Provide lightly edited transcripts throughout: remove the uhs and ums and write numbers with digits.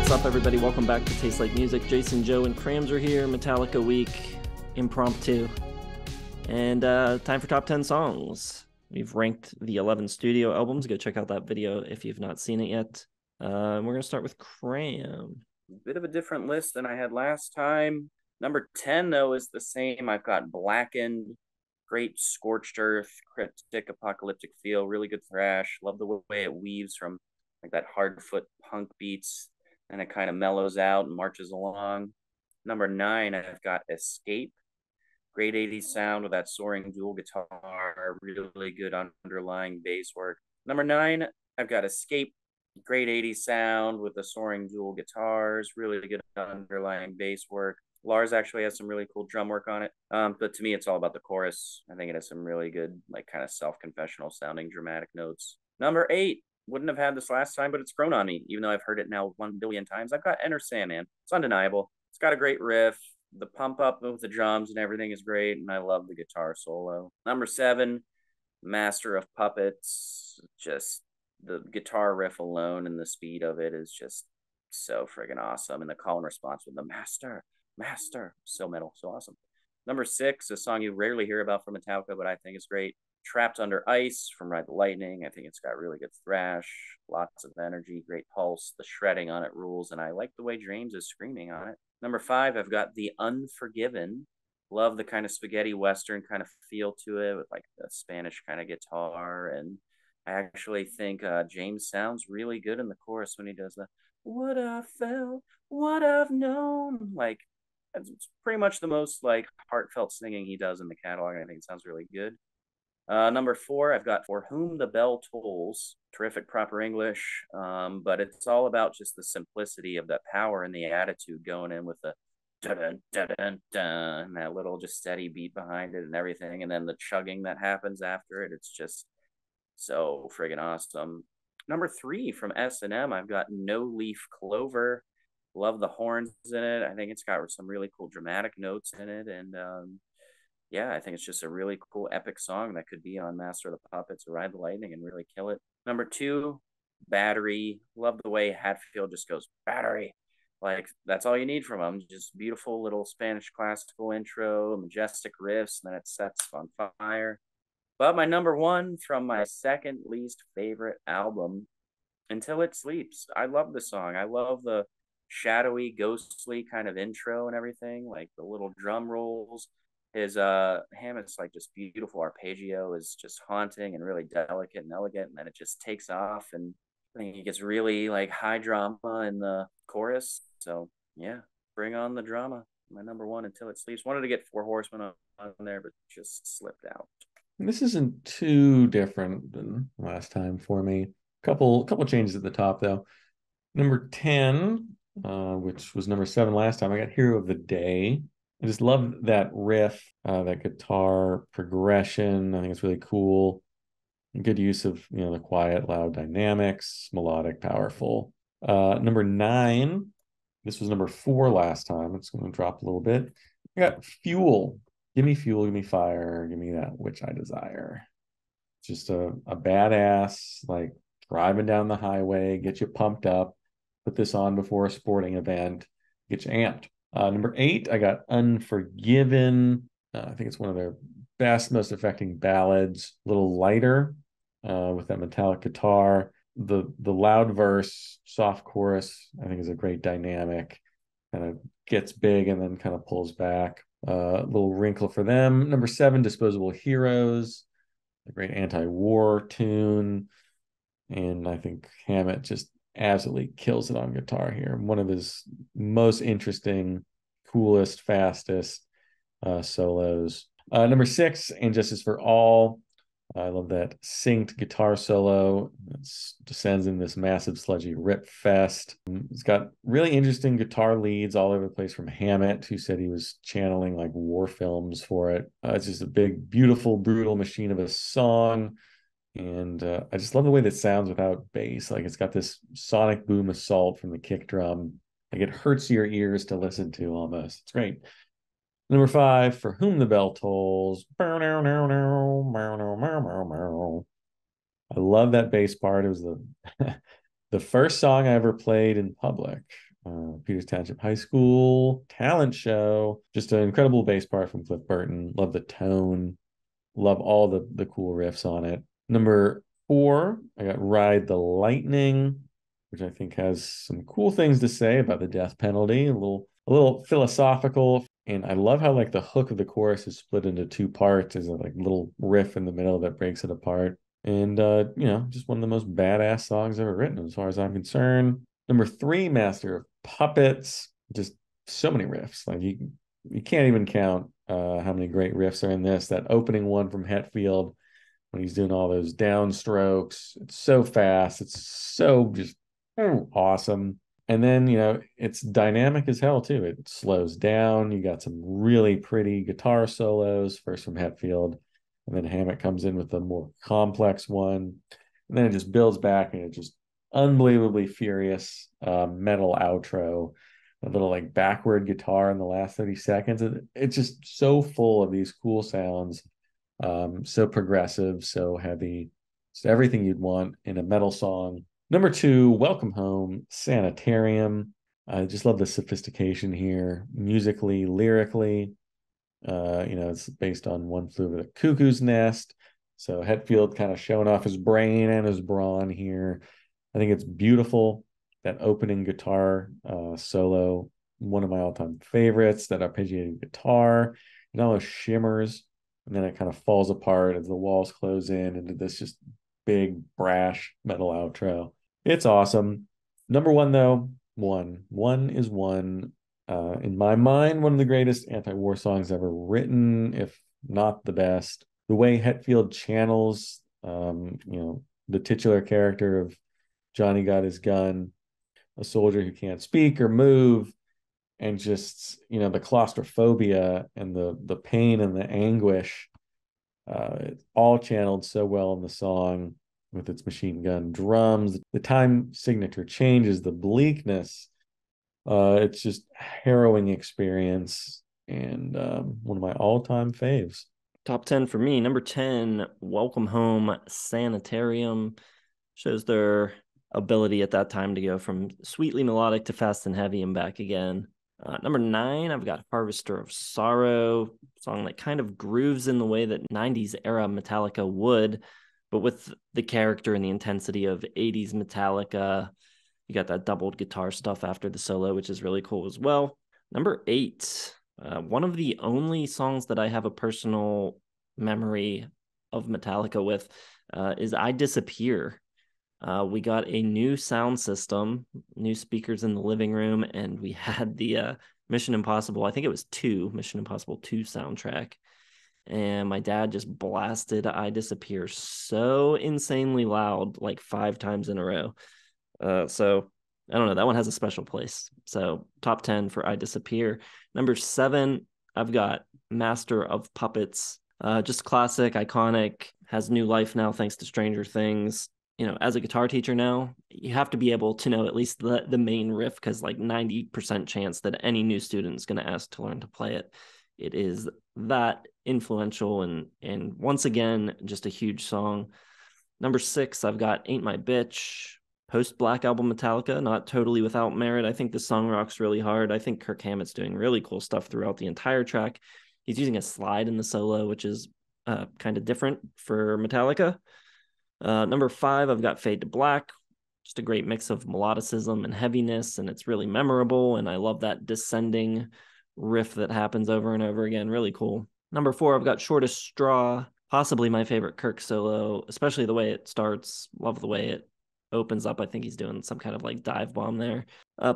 What's up, everybody? Welcome back to Taste Like Music. Jason, Joe, and Crams are here. Metallica week, impromptu. And time for top 10 songs. We've ranked the 11 studio albums. Go check out that video if you've not seen it yet. We're going to start with Cram. Bit of a different list than I had last time. Number 10, though, is the same. I've got Blackened, great scorched earth, cryptic, apocalyptic feel, really good thrash. Love the way it weaves from like that hard foot punk beats, and it kind of mellows out and marches along. Number 9, I've got Escape, great 80s sound with that soaring dual guitar, really good underlying bass work. Number 9, I've got Escape, great 80s sound with the soaring dual guitars, really good underlying bass work. Lars actually has some really cool drum work on it. But to me, it's all about the chorus. I think it has some really good, like kind of self-confessional sounding dramatic notes. Number 8, wouldn't have had this last time, but it's grown on me, even though I've heard it now 1 billion times. I've got Enter Sandman. It's undeniable. It's got a great riff. The pump up with the drums and everything is great, and I love the guitar solo. Number 7, Master of Puppets. Just the guitar riff alone and the speed of it is just so friggin' awesome. And the call and response with the master, so metal, so awesome. Number 6, a song you rarely hear about from Metallica, but I think is great. Trapped Under Ice from Ride the Lightning. I think it's got really good thrash, lots of energy, great pulse. The shredding on it rules, and I like the way James is screaming on it. Number 5, I've got The Unforgiven. Love the kind of spaghetti western kind of feel to it with like the Spanish kind of guitar. And I actually think James sounds really good in the chorus when he does the "what I felt, what I've known." Like, it's pretty much the most like heartfelt singing he does in the catalog. I think it sounds really good. Number 4, I've got For Whom the Bell Tolls. Terrific proper English, but it's all about just the simplicity of that power and the attitude going in with the dun dun dun dun, and that little just steady beat behind it and everything, and then the chugging that happens after it. It's just so friggin' awesome. Number 3 from S&M, I've got No Leaf Clover. Love the horns in it. I think it's got some really cool dramatic notes in it, and yeah, I think it's just a really cool epic song that could be on Master of the Puppets or Ride the Lightning and really kill it. Number 2, Battery. Love the way Hatfield just goes, battery. Like, that's all you need from him. Just beautiful little Spanish classical intro, majestic riffs, and then it sets on fire. But my number 1 from my second least favorite album, Until It Sleeps. I love the song. I love the shadowy, ghostly kind of intro and everything, like the little drum rolls. His Hammett's like just beautiful arpeggio is just haunting and really delicate and elegant, and then it just takes off, and I think he gets really like high drama in the chorus. So yeah, bring on the drama. My number 1, Until It Sleeps. Wanted to get Four Horsemen on there, but just slipped out. This isn't too different than last time for me. Couple changes at the top though. Number 10, which was number 7 last time, I got Hero of the Day. I just love that riff, that guitar progression. I think it's really cool. Good use of, the quiet, loud dynamics, melodic, powerful. Number 9, this was number 4 last time. It's going to drop a little bit. I got Fuel. Give me fuel, give me fire, give me that which I desire. Just a badass, like driving down the highway, get you pumped up. Put this on before a sporting event, get you amped. Number 8, I got Unforgiven. I think it's one of their best, most affecting ballads. A little lighter with that metallic guitar. The loud verse, soft chorus, I think is a great dynamic. Kind of gets big and then kind of pulls back. A little wrinkle for them. Number 7, Disposable Heroes. A great anti-war tune. And I think Hammett just absolutely kills it on guitar here. One of his most interesting, coolest, fastest solos. Number 6, And Justice for All. I love that synced guitar solo. It descends in this massive sludgy rip fest. It's got really interesting guitar leads all over the place from Hammett, who said he was channeling like war films for it. It's just a big, beautiful, brutal machine of a song. And I just love the way that sounds without bass. Like, it's got this sonic boom assault from the kick drum. Like, it hurts your ears to listen to almost. It's great. Number 5, For Whom the Bell Tolls. I love that bass part. It was the the first song I ever played in public. Peters Township High School talent show. Just an incredible bass part from Cliff Burton. Love the tone. Love all the cool riffs on it. Number 4, I got Ride the Lightning, which I think has some cool things to say about the death penalty. A little philosophical. And I love how like the hook of the chorus is split into 2 parts. There's a like little riff in the middle that breaks it apart. And just one of the most badass songs ever written, as far as I'm concerned. Number 3, Master of Puppets. Just so many riffs. Like you can't even count how many great riffs are in this. That opening one from Hetfield when he's doing all those downstrokes. It's so fast. It's so just awesome. And then, it's dynamic as hell too. It slows down. You got some really pretty guitar solos, first from Hetfield, and then Hammett comes in with a more complex one. And then it just builds back, and it just unbelievably furious metal outro. A little like backward guitar in the last 30 seconds. It's just so full of these cool sounds, so progressive, so heavy. It's everything you'd want in a metal song. Number 2, Welcome Home, Sanitarium. I just love the sophistication here, musically, lyrically. It's based on One Flew Over the Cuckoo's Nest. So Hetfield kind of showing off his brain and his brawn here. I think it's beautiful. That opening guitar solo, one of my all-time favorites, that arpeggiated guitar. It almost shimmers, and then it kind of falls apart as the walls close in into this just big, brash metal outro. It's awesome. Number 1, though, One is One. In my mind, one of the greatest anti-war songs ever written, if not the best. The way Hetfield channels, the titular character of Johnny Got His Gun, a soldier who can't speak or move, and just, the claustrophobia and the pain and the anguish, it's all channeled so well in the song with its machine gun drums. The time signature changes, the bleakness. It's just harrowing experience, and one of my all-time faves. Top 10 for me. Number 10, Welcome Home, Sanitarium. Shows their ability at that time to go from sweetly melodic to fast and heavy and back again. Number 9, I've got Harvester of Sorrow, song that kind of grooves in the way that 90s era Metallica would, but with the character and the intensity of 80s Metallica. You got that doubled guitar stuff after the solo, which is really cool as well. Number 8, one of the only songs that I have a personal memory of Metallica with is I Disappear. We got a new sound system, new speakers in the living room, and we had the Mission Impossible, I think it was Mission Impossible 2 soundtrack. And my dad just blasted I Disappear so insanely loud, like 5 times in a row. So I don't know, that one has a special place. So top 10 for I Disappear. Number 7, I've got Master of Puppets. Just classic, iconic, has new life now thanks to Stranger Things. As a guitar teacher now, you have to be able to know at least the main riff, because like 90% chance that any new student is going to ask to learn to play it. It is that influential, and once again, just a huge song. Number 6, I've got Ain't My Bitch, post-Black Album Metallica, not totally without merit. I think the song rocks really hard. I think Kirk Hammett's doing really cool stuff throughout the entire track. He's using a slide in the solo, which is kind of different for Metallica. Number 5, I've got Fade to Black. Just a great mix of melodicism and heaviness, and it's really memorable, and I love that descending riff that happens over and over again. Really cool. Number 4, I've got Shortest Straw. Possibly my favorite Kirk solo, especially the way it starts. Love the way it opens up. I think he's doing some kind of like dive bomb there.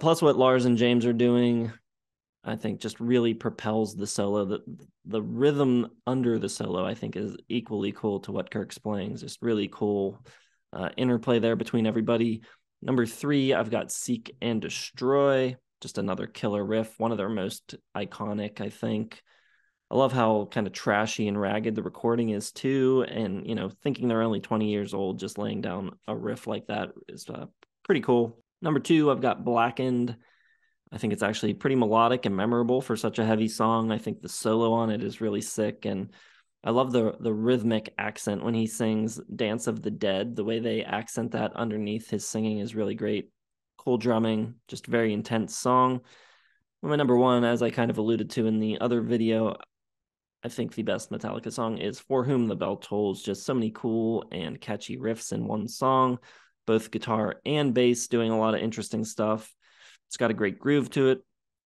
Plus what Lars and James are doing, I think just really propels the solo. The rhythm under the solo, I think, is equally cool to what Kirk's playing. It's just really cool interplay there between everybody. Number 3, I've got Seek and Destroy. Just another killer riff, one of their most iconic, I think. I love how kind of trashy and ragged the recording is too. And, thinking they're only 20 years old, just laying down a riff like that is pretty cool. Number 2, I've got Blackened. I think it's actually pretty melodic and memorable for such a heavy song. I think the solo on it is really sick. And I love the rhythmic accent when he sings Dance of the Dead. The way they accent that underneath his singing is really great. cool drumming, just very intense song. My number one, as I kind of alluded to in the other video, I think the best Metallica song is For Whom the Bell Tolls. Just so many cool and catchy riffs in one song, both guitar and bass doing a lot of interesting stuff. It's got a great groove to it.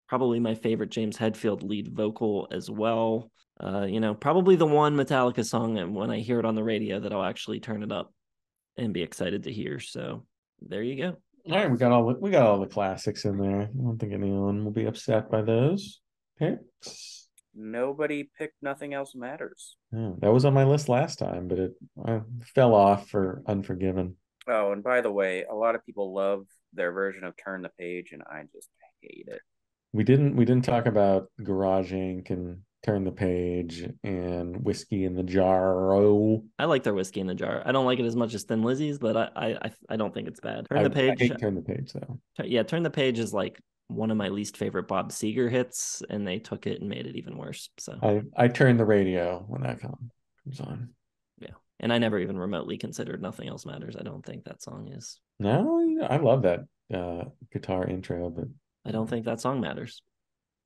Probably my favorite James Hetfield lead vocal as well. Probably the one Metallica song, and when I hear it on the radio, that I'll actually turn it up and be excited to hear. So there you go. All right, we got all the classics in there. I don't think anyone will be upset by those picks. Nobody picked Nothing Else Matters. Yeah, that was on my list last time, but I fell off for Unforgiven. Oh, and by the way, a lot of people love their version of Turn the Page, and I just hate it. We didn't talk about Garage Inc. and Turn the Page and Whiskey in the Jar. Oh, I like their Whiskey in the Jar. I don't like it as much as Thin Lizzy's, but I don't think it's bad. Turn the Page. I hate Turn the Page though. Yeah, Turn the Page is like one of my least favorite Bob Seger hits, and they took it and made it even worse. So I turn the radio when that comes on. Yeah, and I never even remotely considered Nothing Else Matters. I don't think that song is. No, I love that guitar intro, but I don't think that song matters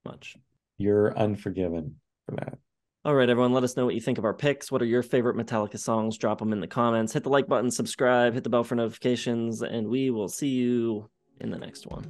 much. You're unforgiven for that. All right, everyone, let us know what you think of our picks. What are your favorite Metallica songs? Drop them in the comments. Hit the like button, subscribe, hit the bell for notifications, and we will see you in the next one.